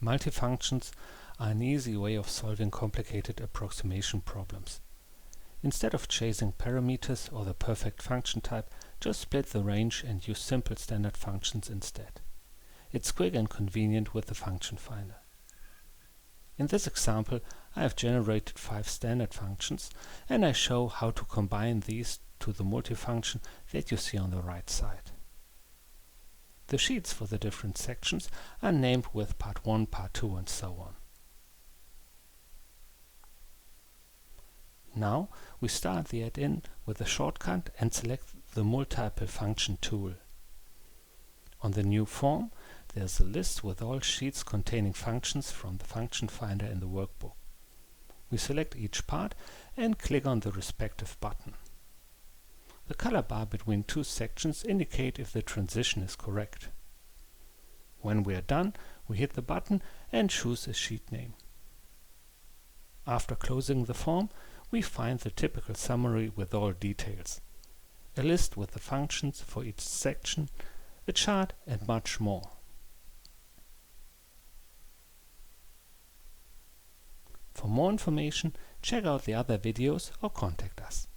Multifunctions are an easy way of solving complicated approximation problems. Instead of chasing parameters or the perfect function type, just split the range and use simple standard functions instead. It's quick and convenient with the function finder. In this example, I have generated 5 standard functions, and I show how to combine these to the multifunction that you see on the right side. The sheets for the different sections are named with part 1, part 2 and so on. Now we start the add-in with a shortcut and select the multiple function tool. On the new form, there's a list with all sheets containing functions from the function finder in the workbook. We select each part and click on the respective button. The color bar between two sections indicate if the transition is correct. When we are done, we hit the button and choose a sheet name. After closing the form, we find the typical summary with all details, a list with the functions for each section, a chart and much more. For more information, check out the other videos or contact us.